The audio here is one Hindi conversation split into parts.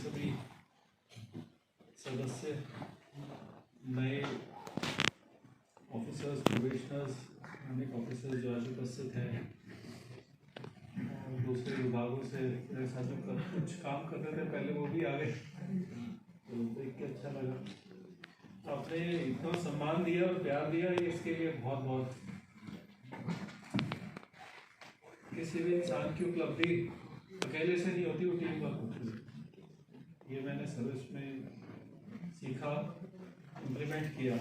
सभी सदस्य, नए ऑफिसर्स, प्रोबेशनर्स, अनेक ऑफिसर्स जो आज उपस्थित हैं और दूसरे विभागों से मेरे साथ जो कुछ काम कर रहे थे पहले वो भी आ गए, तो देख के अच्छा लगा। आपने इतना सम्मान दिया और प्यार दिया, इसके लिए बहुत बहुत। किसी भी इंसान की उपलब्धि अकेले से नहीं होती, वो टीम वर्क होती है। ये मैंने सर्विस में सीखा, इम्प्लीमेंट किया।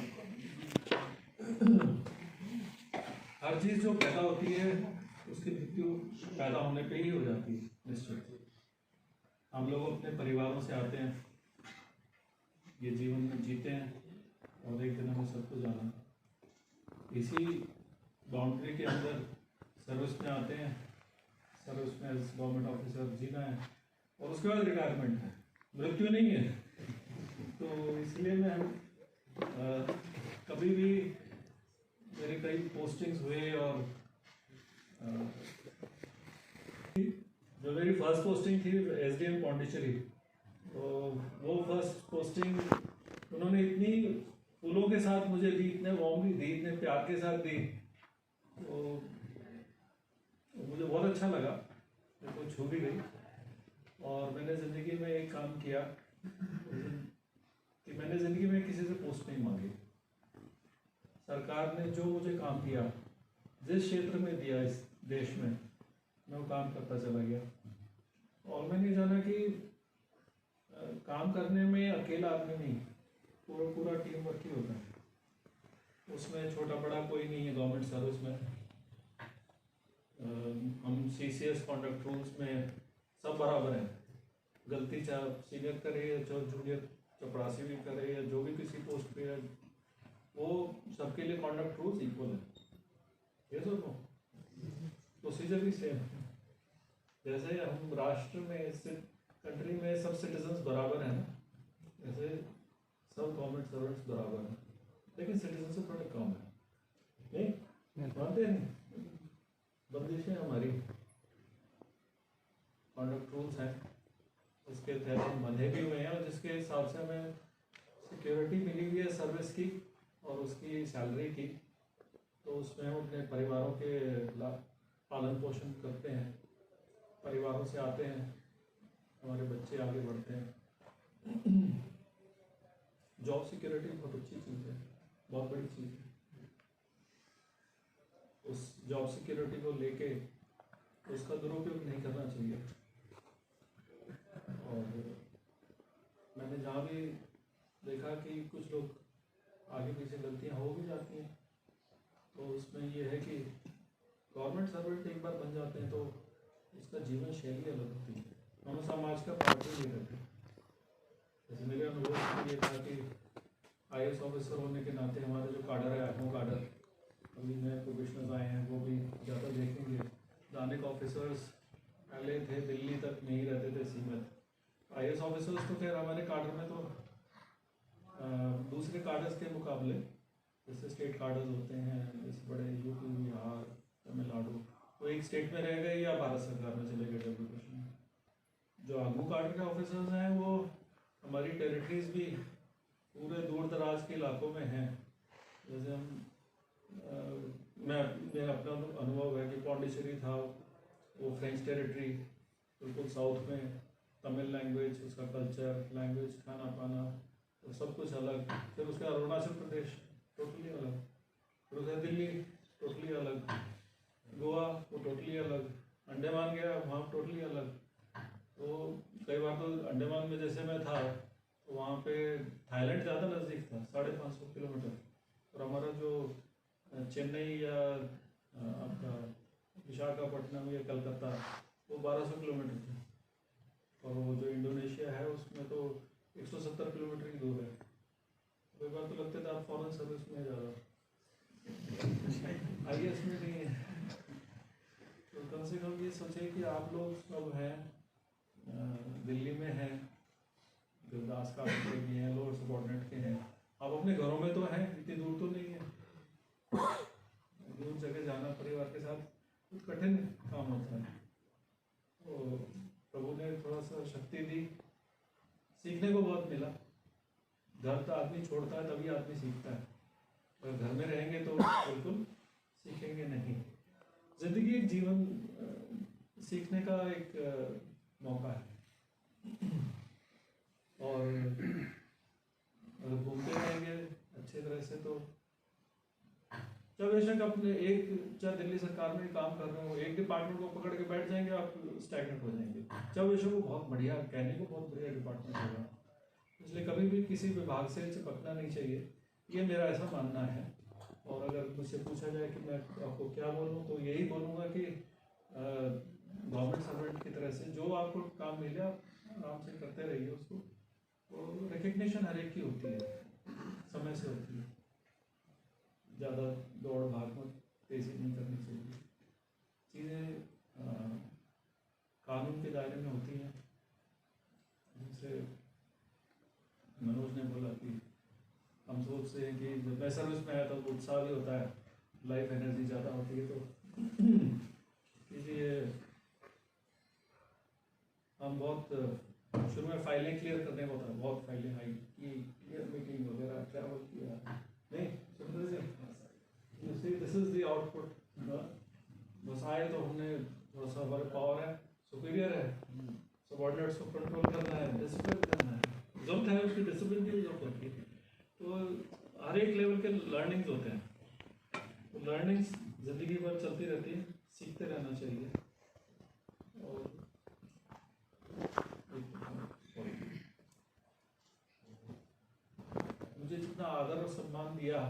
हर चीज़ जो पैदा होती है उसकी मृत्यु पैदा होने पे ही हो जाती है निश्चित। हम लोग अपने परिवारों से आते हैं, ये जीवन में जीते हैं और एक दिन हमें सबको जाना है। इसी बाउंड्री के अंदर सर्विस में आते हैं, सर्विस में एज गवर्नमेंट ऑफिसर जीना है और उसके बाद रिटायरमेंट है, मृत्यु नहीं है। तो इसलिए मैं कभी भी मेरे कई पोस्टिंग्स हुए और जो मेरी फर्स्ट पोस्टिंग थी एसडीएम पौंडीचेरी, तो वो फर्स्ट पोस्टिंग उन्होंने इतनी फूलों के साथ मुझे दी, इतने वार्मली दी, इतने प्यार के साथ दी, तो मुझे बहुत अच्छा लगा, मेरे को छू भी गई। और मैंने ज़िंदगी में एक काम किया कि मैंने ज़िंदगी में किसी से पोस्ट नहीं मांगी। सरकार ने जो मुझे काम दिया, जिस क्षेत्र में दिया इस देश में, मैं वो काम करता चला गया। और मैंने जाना कि काम करने में अकेला आदमी नहीं, पूरा टीम वर्क ही होता है। उसमें छोटा बड़ा कोई नहीं है। गवर्नमेंट सर्विस में हम सीसीएस कॉन्डक्ट रूल्स में सब बराबर हैं। गलती चाहे सीनियर करे या चाहे जूनियर चपरासी भी करे या जो भी किसी पोस्ट पे है, वो सबके लिए कॉन्डक्ट रूल्स इक्वल है। ये सब प्रोसीजर भी सेम है। जैसे हम राष्ट्र में, इस कंट्री में सब सिटीजन्स बराबर हैं ना, जैसे सब गवर्नमेंट सर्वेंट्स बराबर हैं, लेकिन सिटीजन से थोड़े कम है। नहीं मानते नहीं, बंदिशें हमारी, कॉन्डक्ट रूल्स हैं, उसके तहत हम बंधे भी हुए हैं और जिसके हिसाब से हमें सिक्योरिटी मिली हुई है सर्विस की और उसकी सैलरी की, तो उसमें हम अपने परिवारों के पालन पोषण करते हैं, परिवारों से आते हैं, हमारे बच्चे आगे बढ़ते हैं। जॉब सिक्योरिटी बहुत अच्छी चीज़ है, बहुत बड़ी चीज़ है। उस जॉब सिक्योरिटी को लेके उसका दुरुपयोग नहीं करना चाहिए। और मैंने जहाँ भी देखा कि कुछ लोग आगे पीछे गलतियाँ हो भी जाती हैं, तो उसमें ये है कि गवर्नमेंट सर्वेंट एक बार बन जाते हैं तो उसका जीवन शैली अलग होती है, हम समाज का पार्ट ही नहीं रहते। जैसे मेरे अनुभव में ये था कि आईएएस ऑफिसर होने के नाते हमारा जो काडर है, आठवां काडर, अभी नए प्रोबेशनर्स आए हैं, वो भी ज़्यादा देखेंगे। दानिक ऑफिसर्स पहले थे, दिल्ली तक नहीं रहते थे सीमित। आईएएस ऑफिसर्स तो खैर हमारे काडर में तो दूसरे काडर्स के मुकाबले, जैसे स्टेट काडर्स होते हैं, जैसे बड़े यूपी, बिहार, तमिलनाडु, वो एक स्टेट में रह गए या भारत सरकार में चले गए डेप्यूटेशन में। जो आगू काडर के ऑफिसर्स हैं वो हमारी टेरिटरीज भी पूरे दूर दराज के इलाकों में हैं। जैसे हम मेरा अपना अनुभव है कि पौंडीचेरी था, वो फ्रेंच टेरिटरी, बिल्कुल साउथ में, तमिल लैंग्वेज, उसका कल्चर, लैंग्वेज, खाना पाना, तो सब कुछ अलग। फिर उसके अरुणाचल प्रदेश टोटली अलग, फिर उसका दिल्ली टोटली अलग, गोवा वो टोटली अलग, अंडमान गया वहाँ टोटली अलग। तो कई बार तो अंडमान में जैसे मैं था तो वहाँ पे थाईलैंड ज़्यादा नज़दीक था, 550 किलोमीटर, और हमारा जो चेन्नई या आपका विशाखापट्टनम या कलकत्ता वो 1200 किलोमीटर थे। और वो जो इंडोनेशिया है उसमें तो 170 किलोमीटर ही दूर है। कई बार तो लगता था आप फॉरेन सर्विस में जा रहे हो, आईएएस में नहीं है। तो कम से कम ये सोचिए कि आप लोग सब हैं, दिल्ली में हैं, देवदास का भी हैं, लोअर सबऑर्डिनेट के हैं, आप अपने घरों में तो हैं, इतनी दूर तो नहीं है। दूर जगह जाना परिवार के साथ कुछ कठिन काम होता है। तो प्रभु ने थोड़ा सा शक्ति दी सीखने को बहुत मिला। घर तो आदमी छोड़ता है तभी आदमी सीखता है, अगर घर में रहेंगे तो बिल्कुल सीखेंगे नहीं। जिंदगी एक जीवन सीखने का एक मौका है, और अगर घूमते रहेंगे अच्छे तरह से तो जब बेशक अपने एक चाहे दिल्ली सरकार में काम कर रहे हो, एक डिपार्टमेंट को पकड़ के बैठ जाएंगे आप स्टैग्नेंट हो जाएंगे। जब बेशक वो बहुत बढ़िया, कहने को बहुत बढ़िया डिपार्टमेंट होगा, इसलिए कभी भी किसी विभाग से चिपकना नहीं चाहिए, ये मेरा ऐसा मानना है। और अगर मुझसे पूछा जाए कि मैं आपको क्या बोलूँ तो यही बोलूँगा कि गवर्नमेंट सर्वेंट की तरह से जो आपको काम मिले आप आराम से करते रहिए उसको, तो रिकग्निशन हर एक की होती है, समय से होती है, ज़्यादा दौड़ भाग में तेज़ी नहीं करनी चाहिए, चीज़ें कानून के दायरे में होती हैं। जैसे मनोज ने बोला कि हम सोचते हैं कि जब मैं सर्विस में आया था तो उत्साह भी होता है, लाइफ एनर्जी ज़्यादा होती है, तो इसलिए हम बहुत शुरू में फाइलें क्लियर करने को था, बहुत फाइलें आई कि क्लियर मीटिंग वगैरह ट्रैवल किया, नहीं दिस इज द आउटपुट। बस आए तो हमने थोड़ा सा हमारे पावर है, सुपीरियर है, सबऑर्डिनेट्स को कंट्रोल करना है, डिसिप्लिन करना है, जरूरत है उसकी डिसिप्लिन की जरूरत होती है। तो हर एक लेवल के लर्निंग्स होते हैं, तो लर्निंग्स ज़िंदगी भर चलती रहती है, सीखते रहना चाहिए। और मुझे जितना आदर और सम्मान दिया,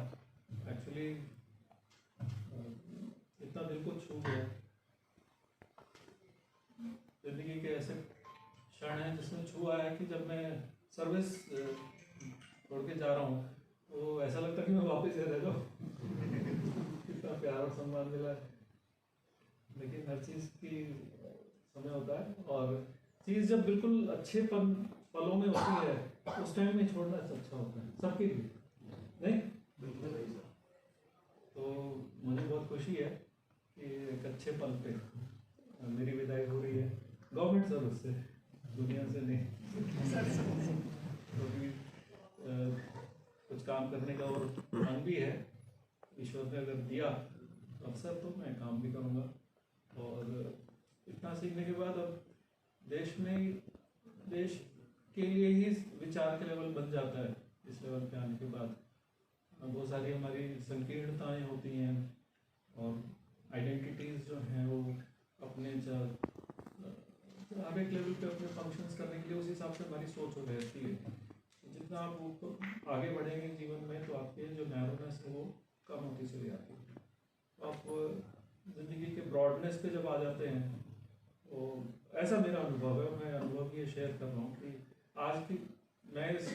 एक्चुअली इतना दिल को छू गया। जिंदगी के ऐसे क्षण हैं जिसमें छू आया कि जब मैं सर्विस छोड़ के जा रहा हूँ तो ऐसा लगता है कि मैं वापस रह जाऊँ। कितना प्यार और सम्मान मिला है, लेकिन हर चीज़ की समय होता है, और चीज़ जब बिल्कुल अच्छे पलों में होती है उस टाइम में छोड़ना अच्छा होता है सबके लिए, नहीं? तो मुझे बहुत खुशी है कि एक अच्छे पल पे मेरी विदाई हो रही है, गवर्नमेंट सर्विस से, दुनिया से नहीं। तो कुछ काम करने का और मन भी है, ईश्वर ने अगर दिया अवसर तो मैं काम भी करूँगा। और इतना सीखने के बाद अब देश के लिए ही विचार के लेवल बन जाता है। इस लेवल पे आने के बाद बहुत सारी हमारी संकीर्णताएं होती हैं, और आइडेंटिटीज़ जो हैं वो अपने हर एक लेवल पे अपने फंक्शंस करने के लिए उस हिसाब से हमारी सोच हो रहती है। जितना आप ऊपर आगे बढ़ेंगे जीवन में तो आपके जो नैरोनेस है वो कम होती चली जाती है। तो आप ज़िंदगी के ब्रॉडनेस पे जब आ जाते हैं, तो ऐसा मेरा अनुभव है, मैं अनुभव ये शेयर कर रहा हूँ कि आज की मैं इस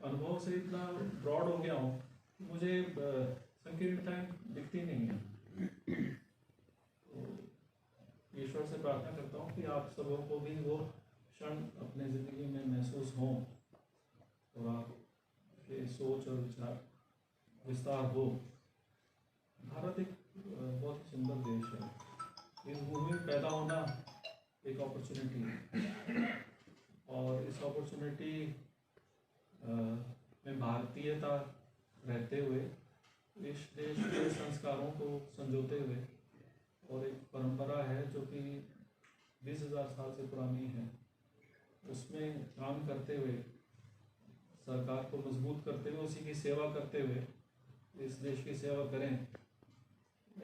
अनुभव से इतना ब्रॉड हो गया हूँ कि मुझे संकीर्णताएं दिखती नहीं है। तो ईश्वर से प्रार्थना करता हूँ कि आप सबों को भी वो क्षण अपने ज़िंदगी में महसूस हों, और आपके सोच और विचार विस्तार हो। भारत एक बहुत सुंदर देश है, इस भूमि में पैदा होना एक अपॉर्चुनिटी है, और इस अपॉर्चुनिटी में भारतीयता रहते हुए इस देश के संस्कारों को संजोते हुए, और एक परंपरा है जो कि 20,000 साल से पुरानी है, उसमें काम करते हुए, सरकार को मजबूत करते हुए, उसी की सेवा करते हुए इस देश की सेवा करें,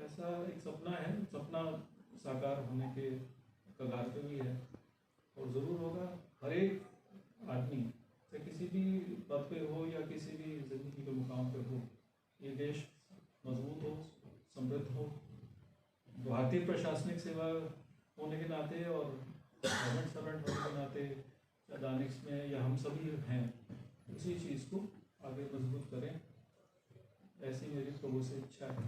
ऐसा एक सपना है। सपना साकार होने के कगार पे भी है, और ज़रूर होगा। हर एक आदमी चाहे किसी भी पद पे हो या किसी भी ज़िंदगी के मुकाम पे हो, ये देश मजबूत हो, समृद्ध हो। भारतीय प्रशासनिक सेवा होने के नाते और गवर्नमेंट सर्वेंट होने के नाते, या दानिश में या हम सभी हैं, उसी चीज़ को आगे मजबूत करें, ऐसी मेरी प्रभु से इच्छा है।